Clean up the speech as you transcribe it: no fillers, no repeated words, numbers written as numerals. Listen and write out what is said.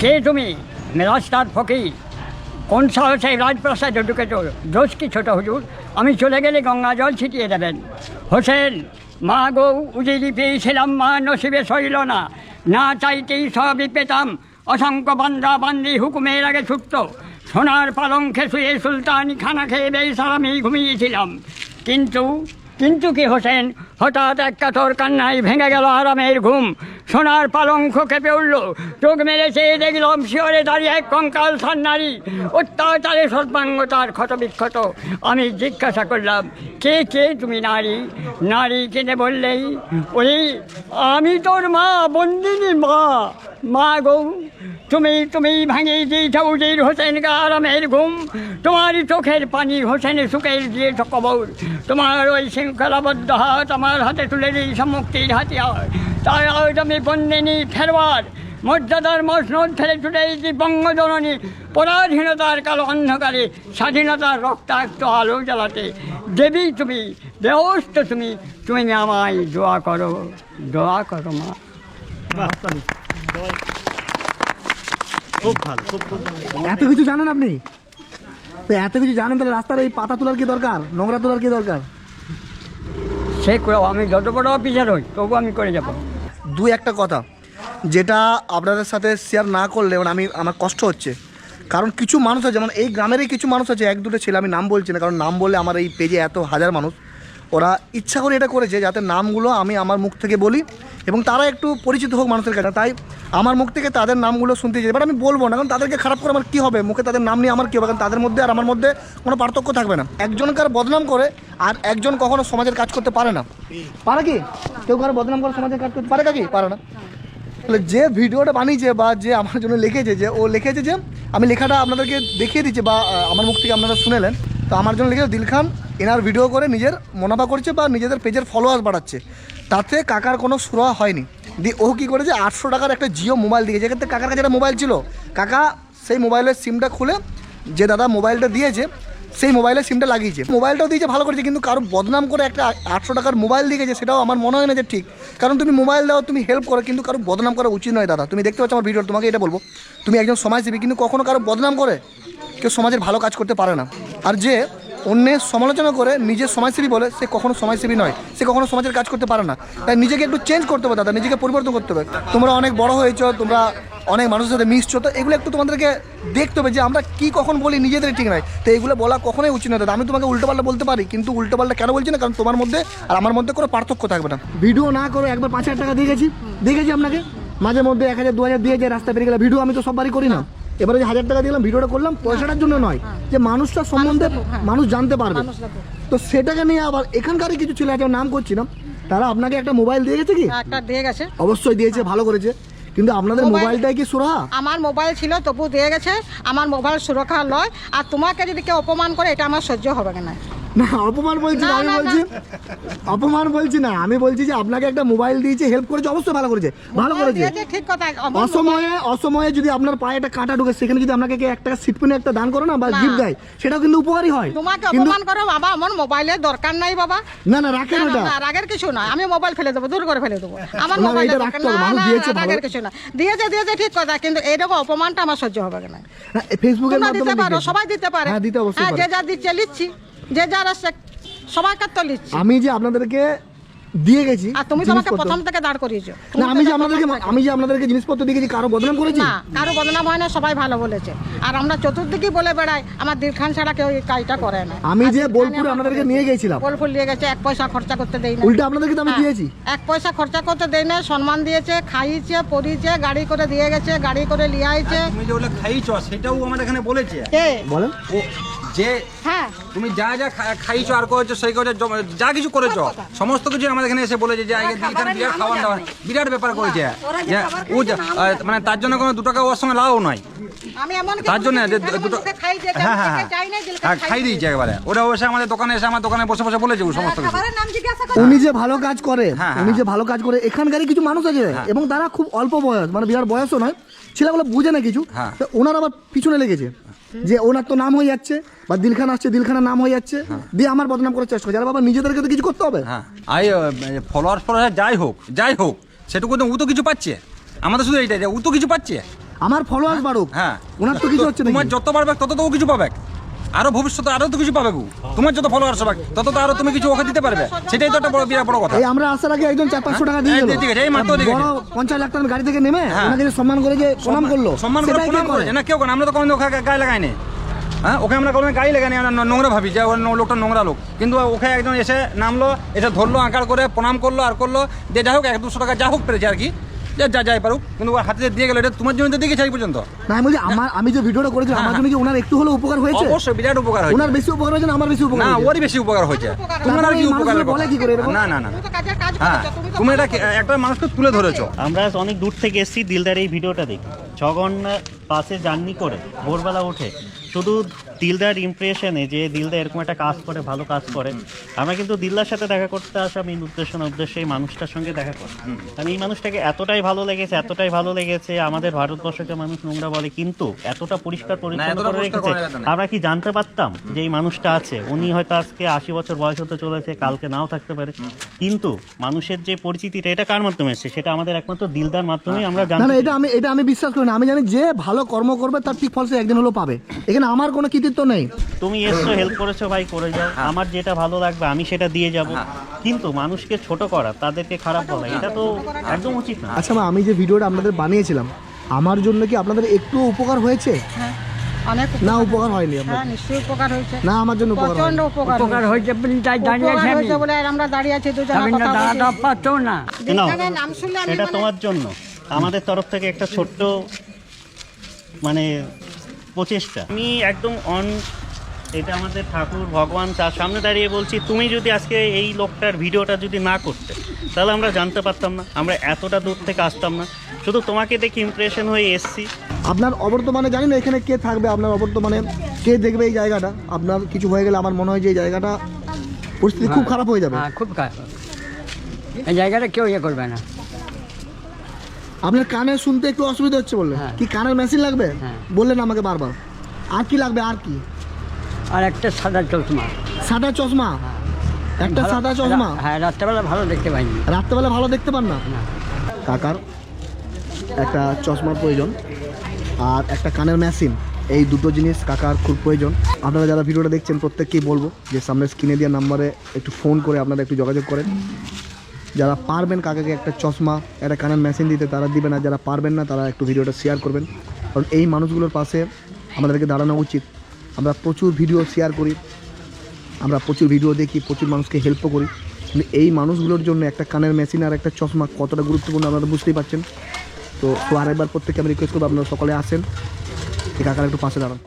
কে তুমি? রাস্তার ফকির, কোন সাহসে রাজপ্রাসাদে ঢুকেছ? দোষ কি ছোট হুজুর? আমি চলে গেলে গঙ্গা জল ছিটিয়ে দেবেন। হোসেন, মা গো উজিরি পেয়েছিলাম, মা নসিবে সইল না, না চাইতেই সবই পেতাম। অসংখ্য বান্দা বান্দি হুকুমের আগে ছুটত, সোনার পালঙ্কে শুয়ে সুলতানি খানা খেয়ে বেসালামি ঘুমিয়েছিলাম। কিন্তু কি হোসেন, হঠাৎ এক কাতর কান্নায় ভেঙে গেল আরামের ঘুম। সোনার পালঙ্ক কেঁপে উঠল, চোখ মেরে চেয়ে দেখলাম শিওরে দাঁড়িয়ে এক কঙ্কাল সার নারী, অত্যাচারে সর্বাঙ্গ তার ক্ষতবিক্ষত। আমি জিজ্ঞাসা করলাম, কে কে তুমি নারী? নারী কেঁদে বললেই, ওই আমি তোর মা, বন্দিনী মা। মা গো, তুমি ভাঙিয়ে দিয়েছ উজির হোসেনকে আরামের ঘুম। তোমারই চোখের পানি হোসেনের সুখের দিয়েছ কবর। তোমার ওই শৃঙ্খলাবদ্ধ হাত আমার হাতে তুলে দিয়েছ মুক্তির হাতিয়ার। তাই আজ আমি বন্দিনী ফেরবার, মর্যাদার মসনদ ফেলে ছুটে এসেছি বঙ্গজননী পরাধীনতার কালো অন্ধকারে স্বাধীনতার রক্তাক্ত আলো জ্বালাতে। দেবী তুমি, দেহস্থ তুমি, তুমি আমায় দোয়া করো মা। খুব ভালো, এত কিছু জানেন আপনি? তো এত কিছু জানেন, তাহলে রাস্তার এই পাতা তোলার কি দরকার, নোংরা তোলার কি দরকার? সে করে আমি যত বড় অফিসার হই তবু আমি করে যাবো। দু একটা কথা যেটা আপনাদের সাথে শেয়ার না করলে আমার কষ্ট হচ্ছে, কারণ কিছু মানুষ আছে, যেমন এই গ্রামেরই কিছু মানুষ আছে, এক দুটো ছেলে, আমি নাম বলছি না কারণ নাম বললে আমার এই পেজে এত হাজার মানুষ, ওরা ইচ্ছা করে এটা করেছে যাতে নামগুলো আমি আমার মুখ থেকে বলি এবং তারা একটু পরিচিত হোক মানুষের কাছে। তাই আমার মুখ থেকে তাদের নামগুলো শুনতে চাই, বাট আমি বলবো না, কারণ তাদেরকে খারাপ করে আমার কী হবে, মুখে তাদের নাম নিয়ে আমার কী হবে, কারণ তাদের মধ্যে আর আমার মধ্যে কোনো পার্থক্য থাকবে না। একজনকার বদনাম করে আর একজন কখনো সমাজের কাজ করতে পারে না। পারে কি কেউ কারো বদনাম করে সমাজের কাজ করতে পারে? কি পারে না। তাহলে যে ভিডিওটা বানিয়েছে বা যে আমার জন্য লিখেছে, যে ও লিখেছে, যে আমি লেখাটা আপনাদেরকে দেখিয়ে দিচ্ছি বা আমার মুখ থেকে আপনারা শুনেলেন, তো আমার জন্য লিখেছে দিল খান এনার ভিডিও করে নিজের মুনাফা করছে বা নিজেদের পেজের ফলোয়ার্স বাড়াচ্ছে, তাতে কাকার কোনো সুরা হয়নি। দিয়ে ও কী করেছে, 800 টাকার একটা জিও মোবাইল দিয়েছে, যেক্ষেত্রে কাকার কাছে একটা মোবাইল ছিল, কাকা সেই মোবাইলের সিমটা খুলে যে দাদা মোবাইলটা দিয়েছে সেই মোবাইলের সিমটা লাগিয়েছে, মোবাইলটাও দিয়েছে, ভালো করেছে, কিন্তু কারো বদনাম করে একটা 800 টাকার মোবাইল দিয়েছে, সেটাও আমার মনে হয় না যে ঠিক। কারণ তুমি মোবাইল দাও, তুমি হেল্প করো, কিন্তু কারো বদনাম করা উচিত নয় দাদা। তুমি দেখতে পাচ্ছ আমার ভিডিও, তোমাকে এটা বলবো, তুমি একজন সমাজসেবী, কিন্তু কখনো কারো বদনাম করে কেউ সমাজের ভালো কাজ করতে পারে না। আর যে অন্যের সমালোচনা করে নিজের সমাজসেবী বলে, সে কখনো সমাজসেবী নয়, সে কখনো সমাজের কাজ করতে পারে না। তাই নিজেকে একটু চেঞ্জ করতে হবে দাদা, নিজেকে পরিবর্তন করতে হবে। তোমরা অনেক বড় হয়েছো, তোমরা অনেক মানুষের সাথে মিশছো, তো এগুলো একটু তোমাদেরকে দেখতে হবে যে আমরা কি কখন বলি নিজেদের ঠিক নয়, তো এগুলো বলা কখনোই উচিত নয় দাদা। আমি তোমাকে উল্টোপাল্টা বলতে পারি, কিন্তু উল্টোপাল্টা কেন বলছি না, কারণ তোমার মধ্যে আর আমার মধ্যে কোনো পার্থক্য থাকবে না। ভিডিও না করে একবার 5,000 টাকা দিয়ে গেছি আপনাকে, মাঝে মধ্যে 1,000 2,000 দিয়ে যায়, রাস্তা পেরিয়ে গেলে ভিডিও আমি তো সববারই করি না। এবারে যে 1,000 টাকা দিলাম, ভিডিওটা করলাম পয়সাটার জন্য নয়, যে মানুষটার সম্বন্ধে মানুষ জানতে পারবে, তো সেটাকে নিয়ে আবার এখানকারই কিছু ছেলে আছে, নাম করছি না, তারা আপনাকে একটা মোবাইল দিয়ে গেছে কি? একটা দিয়ে গেছে, অবশ্যই দিয়েছে, ভালো করেছে, কিন্তু আপনাদের মোবাইলটাই কি সুরক্ষা? আমার মোবাইল ছিল তবু দিয়ে গেছে, আমার মোবাইল সুরক্ষা লয়। আর তোমাকে যদি কেউ অপমান করে, এটা আমার সহ্য হবে না। না অপমান বলছি না, আমি বলছি অপমান বলছি না, আমি বলছি যে আপনাকে একটা মোবাইল দিয়েছে, হেল্প করেছে, অবশ্যই ভালো করেছে, ভালো করেছে, ঠিক কথা। অসময়ে যদি আপনার পায়ে একটা কাঁটা ঢুকে, সেখানে যদি আপনাকে এক টাকা সিট পেনে একটা দান করে না বা গিফট দেয়, সেটাও কিন্তু উপকারই হয়। তোমাকে অপমান করো বাবা, আমার মোবাইলের দরকার নাই বাবা। না না রাখেন, ওটা রাগের কিছু না, আমি মোবাইল ফেলে দেবো, দূর করে ফেলে দেবো, আমার মোবাইলের দরকার না, রাগের কিছু না। দিয়েছে ঠিক কথা, কিন্তু এইরকম অপমানটা আমার সহ্য হবে না। ফেসবুকে দিতে পারো, সবাই দিতে পারে, হ্যাঁ দিতে অবশ্যই পারে, যে যা দিচ্ছে লিখছি, যে যার আসছে সবাই কাজ তো লিখছি। আমি যে আপনাদেরকে দিয়ে গেছি, আর তুমি তো আমাকে প্রথম থেকে দাঁড় করিয়েছো। না আমি যে আপনাদেরকে জিনিসপত্র দিয়ে গেছি, কারো বদনাম করেছি না, কারো বদনাম হয় না, সবাই ভালো বলেছে। আর আমরা চতুর্দিকেই বলে বেড়াই, আমার দিল খান ছাড়া কেউ এই কাজটা করে না। আমি যে বোলপুরে আপনাদেরকে নিয়ে গেছিলাম, বোলপুর নিয়ে গেছে, 1 পয়সা খরচা করতে দেই না, উল্টা আপনাদেরকে তো আমি দিয়েছি, 1 পয়সা খরচা করতে দেই না, সম্মান দিয়েছে, খাইয়েছে, পরিয়েছে, গাড়ি করে দিয়ে গেছে, গাড়ি করে নিয়ে আইছে। তুমি যে ওগুলো খাইয়েছো সেটাও আমাদের এখানে বলেছে। কে বলেন? ও যে হ্যাঁ, তুমি যা যা খাইছো আর করেছো, সেই করেছো, যা কিছু করেছো সমস্ত কিছু আমাদের এখানে এসে বলেছে যে আগে দিলখান বিরাট খাওয়ান দাওয়ান বিরাট ব্যাপার করেছে, যে ও মানে তার জন্য কোনো 2 টাকা ওর সঙ্গে লাভও নয়, আমি এমন তার জন্য যে দুটো খাই দিয়েছে, হ্যাঁ হ্যাঁ চাই না দিল হ্যাঁ খাই দিয়েছে একেবারে। ওরা এসে আমাদের দোকানে এসে আমার দোকানে বসে বসে বলেছে ও সমস্ত কিছু। খাবারের নাম জিজ্ঞাসা করে। উনি যে ভালো কাজ করে, হ্যাঁ, উনি যে ভালো কাজ করে, এখানকারই কিছু মানুষ আছে এবং তারা খুব অল্প বয়স, মানে বিরাট বয়সও নয়, ছেলেগুলো বুঝে না কিছু, হ্যাঁ। তো ওনার আবার পিছনে লেগেছে যে ওনার তো নাম হয়ে যাচ্ছে বা দিলখান আসছে, দিলখানের নাম হয়ে যাচ্ছে, দিয়ে আমার বদনাম করার চেষ্টা করছে। আরে বাবা, নিজেদেরকে তো কিছু করতে হবে। হ্যাঁ, ফলোয়ার যাই হোক সেটুকু তো ও তো কিছু পাচ্ছে, আমাদের শুধু এইটাই যে ও তো কিছু পাচ্ছে। আমার ফলোয়ার্স বাড়ুক, হ্যাঁ ওনার তো কিছু হচ্ছে না। তোমার যত বাড়বে তত তো ও কিছু পাবে, আরো ভবিষ্যতে আরো তো কিছু পাবে গো। তোমার যত ফলোয়ার্স হবে তত তো আরো তুমি কিছু ওকে দিতে পারবে, সেটাই তো একটা বড় বিরাট বড় কথা। এই আমরা আসার আগে একজন 400-500 টাকা দিয়ে এই গেল, ঠিক আছে, এই মাত্র দিয়ে গেছে। বড় 50 লাখ টাকার গাড়ি থেকে নেমে হ্যাঁ। ওনাকে যে সম্মান করে যে প্রণাম করলো, সম্মান করে সেটাই প্রণাম কে করে? করেছে না কেউ করে, আমরা তো কোনো ওকে গায়ে লাগাইনি। হ্যাঁ, ওকে আমরা কোনো গায়ে লাগাইনি, আমরা নোংরা ভাবি যে লোকটা নোংরা লোক, কিন্তু ওকে একজন এসে নামলো, এসে ধরলো, আঁকার করে প্রণাম করলো আর করলো, যে যাই হোক 100-200 টাকা যা হোক পেরেছে আর কি, যে যা যাই পারুক, কিন্তু ওর হাতে যে দিয়ে গেলো, এটা তোমার জন্য তো দিয়ে গেছে এই পর্যন্ত। না আমি বলছি আমি যে ভিডিওটা করেছি আমার জন্য কি ওনার একটু হলেও উপকার হয়েছে? অবশ্যই বিরাট উপকার হয়েছে। ওনার বেশি উপকার হয়েছে না আমার বেশি উপকার না, হয়েছে? ওরই বেশি উপকার হয়েছে, তোমার আর তারপরে কি এই উপকার মানুষগুলো বলে কি করে এরকম? না না না, তুমি তো কাজের কাজ হ্যাঁ করেছো, তুমি তো তুমি এটা একটা মানুষকে তুলে ধরেছো। আমরা অনেক দূর থেকে এসেছি দিলদার এই ভিডিওটা দেখি। 6 ঘন্টা বাসে জার্নি করে ভোরবেলা উঠে শুধু দিলদার ইমপ্রেশনে যে দিলদা এরকম একটা কাজ করে, ভালো কাজ করে। আমরা কিন্তু দিলদার সাথে দেখা করতে আসা মেইন উদ্দেশ্যে এই মানুষটার সঙ্গে দেখা করা। কারণ এই মানুষটাকে এতটাই ভালো লেগেছে, আমাদের ভারতবর্ষকে মানুষ নোংরা বলে, কিন্তু এতটা পরিষ্কার পরিচ্ছন্ন এতটা করে পরিষ্কার রেখেছে। করা যেত না। আমরা কি জানতে পারতাম যে এই মানুষটা আছে? উনি হয়তো আজকে 80 বছর বয়স হতে চলেছে, কালকে নাও থাকতে পারে, কিন্তু মানুষের যে পরিচিতিটা এটা কার মাধ্যমে এসেছে? সেটা আমাদের একমাত্র দিলদার মাধ্যমেই আমরা না জানতে না, পারি। এটা আমি বিশ্বাস করি না। আমি জানি যে ভালো কর্ম করবে তার ঠিক ফল সে একদিন হলেও পাবে। এখানে আমার কোনো কৃতিত্ব নেই। তুমি এসছো, হেল্প করেছো, ভাই করে যাও, আমার যেটা ভালো লাগবে আমি সেটা দিয়ে যাব, কিন্তু মানুষকে ছোট করা, তাদেরকে খারাপ বলা, এটা তো একদম উচিত না। আচ্ছা মা, আমি যে ভিডিওটা আপনাদের বানিয়েছিলাম আমার জন্য কি আপনাদের একটু উপকার হয়েছে? হ্যাঁ, অনেক না উপকার হয়নি আপনার? হ্যাঁ, নিশ্চয়ই উপকার হয়েছে, না আমার জন্য উপকার প্রচন্ড হয়নি। উপকার উপকার হয়েছে বলে তাই দাঁড়িয়ে উপকার আছি আমি, হয়েছে বলে আর আমরা দাঁড়িয়ে আছি দুজনে আমি না কথা দাঁড়াতে বলছি। পারতো না। নাও, দিলদারের নাম শুনলে আমি এটা মানে- তোমার জন্য আমাদের তরফ থেকে একটা ছোট্ট মানে প্রচেষ্টা। আমি একদম এটা আমাদের ঠাকুর ভগবান তার সামনে দাঁড়িয়ে বলছি, তুমি যদি আজকে এই লোকটার ভিডিওটা যদি না করতে তাহলে আমরা জানতে পারতাম না, আমরা এতটা দূর থেকে আসতাম না। শুধু তোমাকে দেখে ইমপ্রেশন হয়ে এসছি। আপনার অবর্তমানে জানি না এখানে কে থাকবে, আপনার অবর্তমানে কে দেখবে এই জায়গাটা? আপনার কিছু হয়ে গেলে আমার মনে হয় যে এই জায়গাটা পরিস্থিতি খুব খারাপ হয়ে যাবে। হ্যাঁ, খুব খারাপ। এই জায়গাটা কেউ ইয়ে করবে না। আপনার কানে শুনতে একটু অসুবিধা হচ্ছে বললেন, হ্যাঁ। কি কানের মেশিন লাগবে? হ্যাঁ। বললেন আমাকে বারবার। আর কি লাগবে? আর কি? আর একটা সাদা চশমা। সাদা চশমা? একটা ভালো- সাদা চশমা? হ্যাঁ, রাত্রেবেলা ভালো দেখতে পাইনি। রাত্রেবেলা ভালো দেখতে পান না? না। কাকার একটা চশমার প্রয়োজন আর একটা কানের মেশিন, এই দুটো জিনিস কাকার খুব প্রয়োজন। আপনারা যারা ভিডিওটা দেখছেন প্রত্যেককেই বলবো যে সামনে স্ক্রিনে দেওয়া নাম্বারে একটু ফোন করে আপনারা একটু যোগাযোগ করেন। যারা পারবেন কাকাকে একটা চশমা, একটা কানের মেশিন দিতে তারা দিবেন, আর যারা পারবেন না তারা একটু ভিডিওটা শেয়ার করবেন। কারণ এই মানুষগুলোর পাশে আমাদেরকে দাঁড়ানো উচিত। আমরা প্রচুর ভিডিও শেয়ার করি, আমরা প্রচুর ভিডিও দেখি, প্রচুর মানুষকে হেল্পও করি, কিন্তু এই মানুষগুলোর জন্য একটা কানের মেশিন আর একটা চশমা কতটা গুরুত্বপূর্ণ আপনারা বুঝতেই পারছেন। তো আরেকবার প্রত্যেককে আমি রিকোয়েস্ট করবো আপনারা সকলে আসেন, এই কাকার একটু পাশে দাঁড়ান।